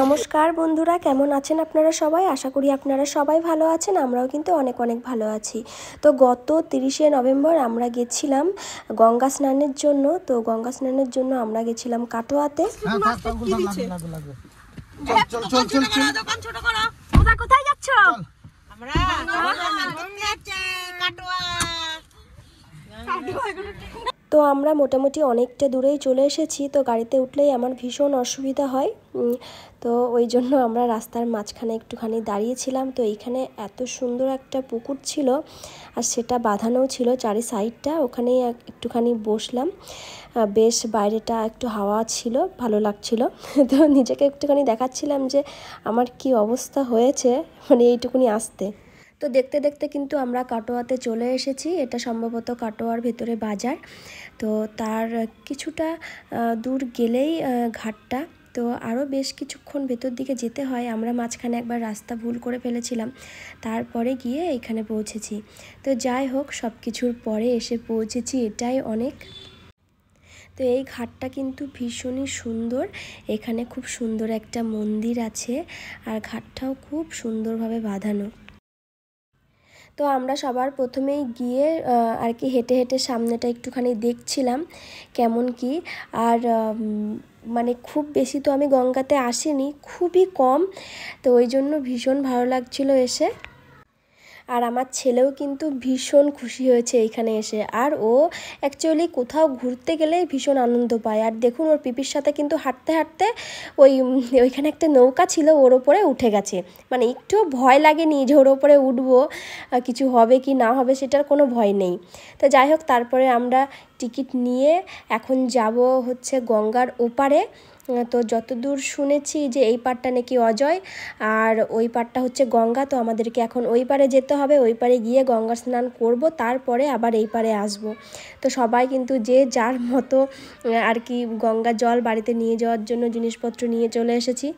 নমস্কার বন্ধুরা, কেমন আছেন আপনারা সবাই? আশা করি আপনারা সবাই ভালো আছেন। আমরাও কিন্তু অনেক অনেক ভালো আছি। তো গত 30শে নভেম্বর আমরা গেছিলাম গঙ্গা স্নানের জন্য। তো গঙ্গা স্নানের জন্য আমরা গেছিলাম কাটোয়াতে। কোথায় যাচ্ছ? তো আমরা মোটামুটি অনেকটা দূরেই চলে এসেছি। তো গাড়িতে উঠলেই আমার ভীষণ অসুবিধা হয়, তো ওই জন্য আমরা রাস্তার মাঝখানে একটুখানি দাঁড়িয়েছিলাম। তো এইখানে এত সুন্দর একটা পুকুর ছিল, আর সেটা বাঁধানো ছিল চারি সাইডটা। ওখানেই একটুখানি বসলাম, বেশ বাইরেটা একটু হাওয়া ছিল, ভালো লাগছিল। তো নিজেকে একটুখানি দেখাচ্ছিলাম যে আমার কি অবস্থা হয়েছে, মানে এইটুকুনি আসতে। তো দেখতে দেখতে কিন্তু আমরা কাটোয়াতে চলে এসেছি। এটা সম্ভবত কাটোয়ার ভেতরে বাজার। তো তার কিছুটা দূর গেলেই ঘাটটা। তো আরও বেশ কিছুক্ষণ ভেতর দিকে যেতে হয়। আমরা মাঝখানে একবার রাস্তা ভুল করে ফেলেছিলাম, তারপরে গিয়ে এখানে পৌঁছেছি। তো যাই হোক, সব কিছুর পরে এসে পৌঁছেছি, এটাই অনেক। তো এই ঘাটটা কিন্তু ভীষণই সুন্দর। এখানে খুব সুন্দর একটা মন্দির আছে, আর ঘাটটাও খুব সুন্দরভাবে বাঁধানো। তো আমরা সবার প্রথমেই গিয়ে আর কি হেঁটে হেঁটে সামনেটা একটুখানি দেখছিলাম কেমন কি। আর মানে খুব বেশি তো আমি গঙ্গাতে আসিনি, খুবই কম। তো ওই জন্য ভীষণ ভালো লাগছিল এসে। আর আমার ছেলেও কিন্তু ভীষণ খুশি হয়েছে এইখানে এসে। আর ও অ্যাকচুয়ালি কোথাও ঘুরতে গেলে ভীষণ আনন্দ পায়। আর দেখুন, ওর পিপির সাথে কিন্তু হাঁটতে হাঁটতে ওইখানে একটা নৌকা ছিল, ওর ওপরে উঠে গেছে। মানে একটুও ভয় লাগেনি যে ওর ওপরে উঠবো, কিছু হবে কি না হবে সেটার কোনো ভয় নেই। তো যাই হোক, তারপরে আমরা টিকিট নিয়ে এখন যাব হচ্ছে গঙ্গার ওপারে। তো যতদূর শুনেছি যে এই পাড়টা নাকি অজয়, আর ওই পাড়টা হচ্ছে গঙ্গা। তো আমাদেরকে এখন ওই পারে যেতে হবে, ওই পারে গিয়ে গঙ্গা স্নান করব, তারপরে আবার এই পারে আসব। তো সবাই কিন্তু যে যার মতো আর কি গঙ্গা জল বাড়িতে নিয়ে যাওয়ার জন্য জিনিসপত্র নিয়ে চলে এসেছি।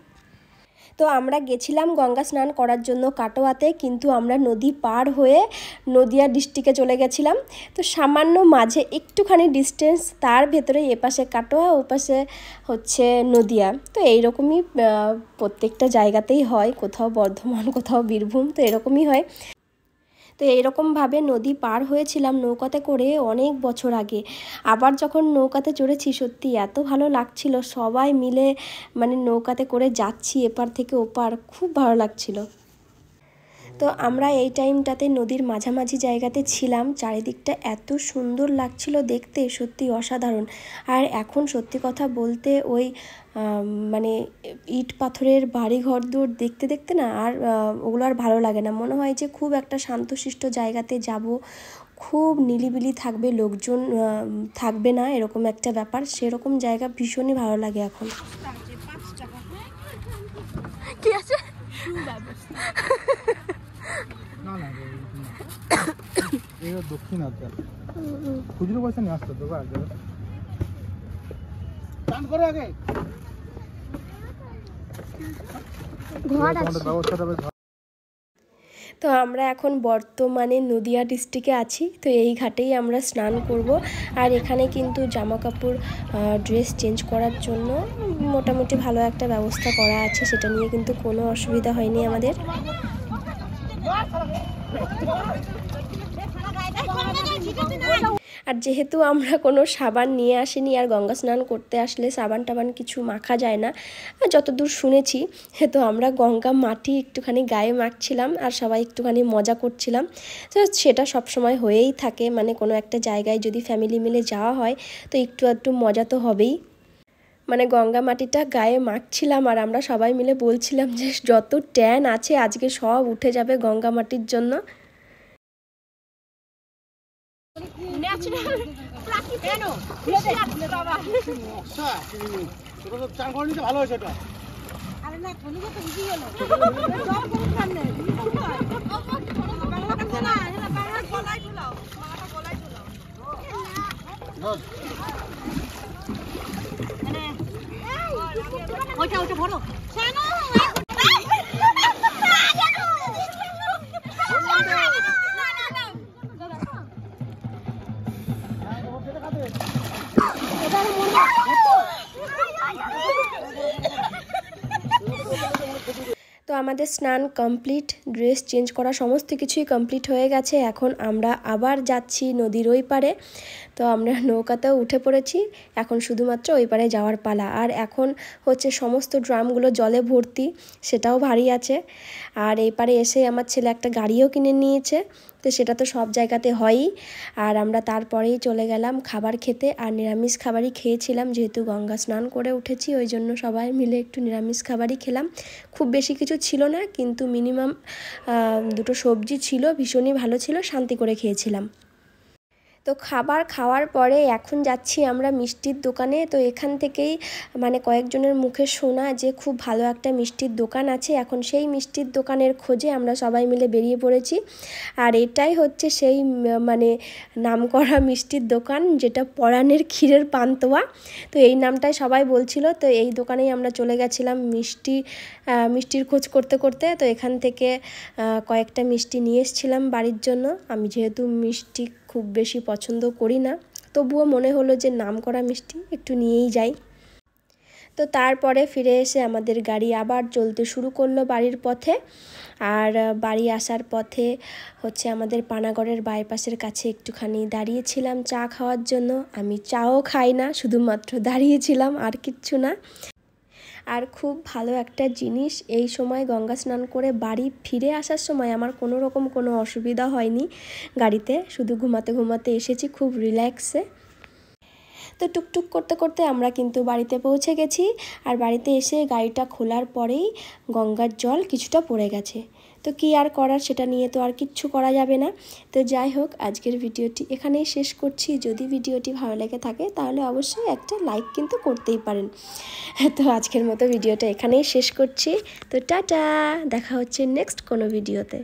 তো আমরা গেছিলাম গঙ্গা স্নান করার জন্য কাটোয়াতে, কিন্তু আমরা নদী পার হয়ে নদিয়া ডিস্ট্রিক্টে চলে গেছিলাম। তো সামান্য মাঝে একটুখানি ডিস্টেন্স, তার ভেতরে এপাশে কাটোয়া, ওপাশে হচ্ছে নদিয়া। তো এইরকমই প্রত্যেকটা জায়গাতেই হয়, কোথাও বর্ধমান, কোথাও বীরভূম, তো এরকমই হয়। তো এইরকমভাবে নদী পার হয়েছিলাম নৌকাতে করে অনেক বছর আগে। আবার যখন নৌকাতে চড়েছি, সত্যি এত ভালো লাগছিল, সবাই মিলে মানে নৌকাতে করে যাচ্ছি এপার থেকে ওপার, খুব ভালো লাগছিল। তো আমরা এই টাইমটাতে নদীর মাঝামাঝি জায়গাতে ছিলাম। চারিদিকটা এত সুন্দর লাগছিল দেখতে, সত্যি অসাধারণ। আর এখন সত্যি কথা বলতে ওই মানে ইট পাথরের বাড়ি ঘর দূর দেখতে দেখতে না আর ওগুলো আর ভালো লাগে না। মনে হয় যে খুব একটা শান্তশিষ্ট জায়গাতে যাব, খুব নিলিবিলি থাকবে, লোকজন থাকবে না, এরকম একটা ব্যাপার। সেরকম জায়গা ভীষণই ভালো লাগে এখন। কি আছে? দক্ষিণ খুচরো পয়সা নিয়ে আসতে হবে আগে। তো আমরা এখন বর্তমানে নদিয়া ডিস্ট্রিক্টে আছি। তো এই ঘাটেই আমরা স্নান করব। আর এখানে কিন্তু জামা কাপড় ড্রেস চেঞ্জ করার জন্য মোটামুটি ভালো একটা ব্যবস্থা করা আছে, সেটা নিয়ে কিন্তু কোনো অসুবিধা হয়নি আমাদের। আর যেহেতু আমরা কোনো সাবান নিয়ে আসিনি, আর গঙ্গা স্নান করতে আসলে সাবান টাবান কিছু মাখা যায় না যতদূর শুনেছি, তো আমরা গঙ্গা মাটি একটুখানি গায়ে মাখছিলাম, আর সবাই একটুখানি মজা করছিলাম। তো সেটা সবসময় হয়েই থাকে, মানে কোনো একটা জায়গায় যদি ফ্যামিলি মিলে যাওয়া হয় তো একটু একটু মজা তো হবেই। মানে গঙ্গা মাটিটা গায়ে মাখছিলাম, আর আমরা সবাই মিলে বলছিলাম যে যত ট্যান আছে আজকে সব উঠে যাবে গঙ্গা মাটির জন্য। ভালো হয়েছে এটা। ওইটা বড় তো আমাদের স্নান কমপ্লিট, ড্রেস চেঞ্জ করা সমস্ত কিছুই কমপ্লিট হয়ে গেছে। এখন আমরা আবার যাচ্ছি নদীর ওই পারে। তো আমরা নৌকাতেও উঠে পড়েছি, এখন শুধুমাত্র ওই পারে যাওয়ার পালা। আর এখন হচ্ছে সমস্ত ড্রামগুলো জলে ভর্তি, সেটাও ভারী আছে। আর এই পারে এসে আমার ছেলে একটা গাড়িও কিনে নিয়েছে, তো সেটা তো সব জায়গাতে হয়ই। আর আমরা তারপরেই চলে গেলাম খাবার খেতে। আর নিরামিষ খাবারই খেয়েছিলাম, যেহেতু গঙ্গা স্নান করে উঠেছি ওই জন্য সবাই মিলে একটু নিরামিষ খাবারই খেলাম। খুব বেশি কিছু ছিল না, কিন্তু মিনিমাম 2টো সবজি ছিল, ভীষণই ভালো ছিল, শান্তি করে খেয়েছিলাম। তো খাবার খাওয়ার পরে এখন যাচ্ছি আমরা মিষ্টির দোকানে। তো এখান থেকেই মানে কয়েকজনের মুখে শোনা যে খুব ভালো একটা মিষ্টির দোকান আছে। এখন সেই মিষ্টির দোকানের খোঁজে আমরা সবাই মিলে বেরিয়ে পড়েছি। আর এটাই হচ্ছে সেই মানে নামকরা মিষ্টির দোকান, যেটা পরাণের ক্ষীরের পান্তুয়া। তো এই নামটাই সবাই বলছিল। তো এই দোকানেই আমরা চলে গেছিলাম মিষ্টির খোঁজ করতে করতে। তো এখান থেকে কয়েকটা মিষ্টি নিয়ে এসেছিলাম বাড়ির জন্য। আমি যেহেতু মিষ্টি খুব বেশি পছন্দ করি না, তবুও মনে হলো যে নামকরা মিষ্টি একটু নিয়েই যাই। তো তারপরে ফিরে এসে আমাদের গাড়ি আবার চলতে শুরু করলো বাড়ির পথে। আর বাড়ি আসার পথে হচ্ছে আমাদের পানাগড়ের বাইপাসের কাছে একটুখানি দাঁড়িয়েছিলাম চা খাওয়ার জন্য। আমি চাও খাই না, শুধুমাত্র দাঁড়িয়েছিলাম, আর কিচ্ছু না। আর খুব ভালো একটা জিনিস, এই সময় গঙ্গা স্নান করে বাড়ি ফিরে আসার সময় আমার কোনো অসুবিধা হয়নি গাড়িতে, শুধু ঘুমাতে ঘুমাতে এসেছি খুব রিল্যাক্সে। তো টুকটুক করতে করতে আমরা কিন্তু বাড়িতে পৌঁছে গেছি। আর বাড়িতে এসে গাড়িটা খোলার পরেই গঙ্গার জল কিছুটা পড়ে গেছে। তো কি আর করার, সেটা নিয়ে তো আর কিচ্ছু করা যাবে না। তো যাই হোক, আজকের ভিডিওটি এখানেই শেষ করছি। যদি ভিডিওটি ভালো লেগে থাকে তাহলে অবশ্যই একটা লাইক কিন্তু করতেই পারেন। তো আজকের মতো ভিডিওটা এখানেই শেষ করছি। তো টাটা, দেখা হচ্ছে নেক্সট কোনো ভিডিওতে।